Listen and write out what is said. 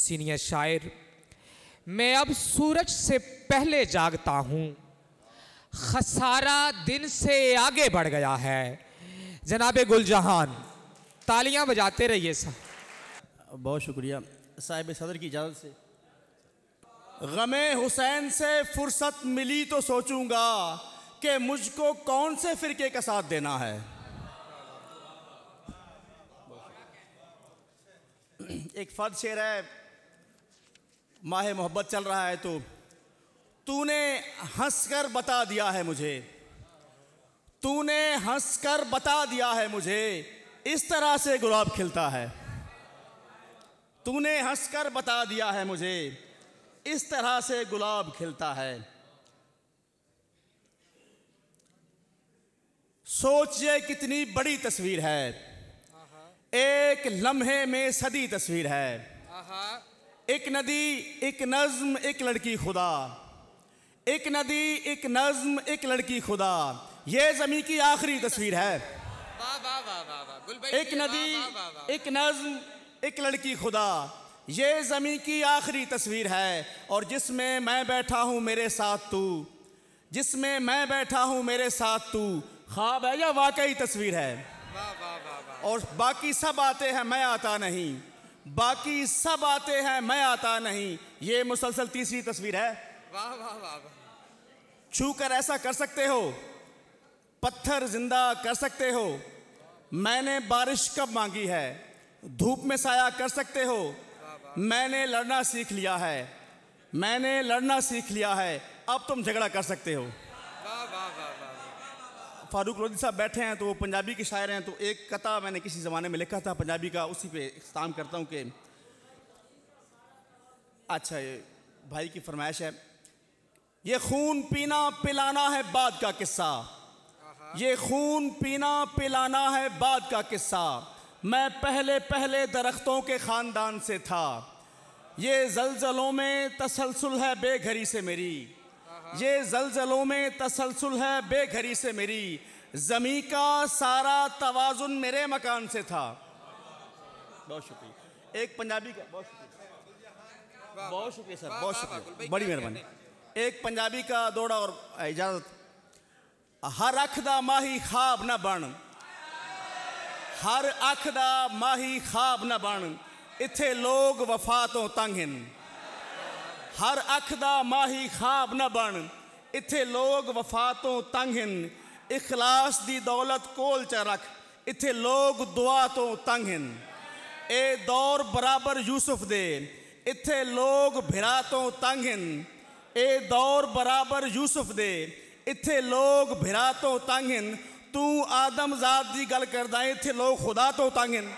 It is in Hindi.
सीनियर शायर। मैं अब सूरज से पहले जागता हूँ, खसारा दिन से आगे बढ़ गया है। जनाबे गुलजहान, तालियां बजाते रहिए साहब। बहुत शुक्रिया साहिब सदर की इजाज़त से। गमे हुसैन से फुर्सत मिली तो सोचूंगा कि मुझको कौन से फ़िरके का साथ देना है। एक फ़र्द शेर है, माह मोहब्बत चल रहा है तो तूने हंसकर बता दिया है मुझे, तूने हंसकर बता दिया है मुझे, इस तरह से गुलाब खिलता है। तूने हंसकर बता दिया है मुझे, इस तरह से गुलाब खिलता है। सोचिए कितनी बड़ी तस्वीर है, एक लम्हे में सदी तस्वीर है। एक नदी, एक नज्म, एक लड़की खुदा, एक नदी, एक नज्म, एक लड़की खुदा, ये ज़मीं की आखिरी तस्वीर है। एक नदी, एक नज्म, एक लड़की खुदा, ये ज़मीं की आखिरी तस्वीर है। और जिसमें मैं बैठा हूँ मेरे साथ तू, जिसमें मैं बैठा हूँ मेरे साथ तू, ख्वाब है या वाकई तस्वीर है। और बाकी सब आते हैं मैं आता नहीं, बाकी सब आते हैं मैं आता नहीं, ये मुसलसल तीसरी तस्वीर है। वाह वाह वाह। छू कर ऐसा कर सकते हो, पत्थर जिंदा कर सकते हो, मैंने बारिश कब मांगी है, धूप में साया कर सकते हो, मैंने लड़ना सीख लिया है, मैंने लड़ना सीख लिया है, अब तुम झगड़ा कर सकते हो। फारूक लोधी साहब बैठे हैं तो वो पंजाबी के शायर हैं, तो एक कता मैंने किसी ज़माने में लिखा था पंजाबी का, उसी पे इख्तिताम करता हूँ कि अच्छा, ये भाई की फरमाइश है। ये खून पीना पिलाना है बाद का किस्सा, ये खून पीना पिलाना है बाद का किस्सा, मैं पहले पहले दरख्तों के ख़ानदान से था, ये ज़लज़लों में तसलसल है बेघरी से मेरी, ये ज़लज़लों में तसलसल है बेघरी से मेरी, ज़मीं का सारा तवाज़ुन मेरे मकान से था। बहुत शुक्रिया। एक पंजाबी का, बहुत शुक्रिया, बहुत शुक्रिया सर, बहुत शुक्रिया, बड़ी मेहरबानी। एक पंजाबी का दौड़ा और इजाज़त। हर अख दा माही ख्वाब न बन, हर अख दा माही ख्वाब न बन, इत्थे लोग वफा तो तंग हिन। हर अख दा माही ख्वाब न बन, इत्थे लोग वफा तो तंग हिन, इखलास दी दौलत कोल च रख, इत्थे लोग दुआ तो तंग हिन। ए दौर बराबर यूसुफ दे, इत्थे लोग भिरा तो तंग हिन, ए दौर बराबर यूसुफ दे, इत्थे लोग भिरा तो तंग हिन, तू आदम ज़ात दी गल करदा, इत्थे लोग खुदा तो तंग हिन।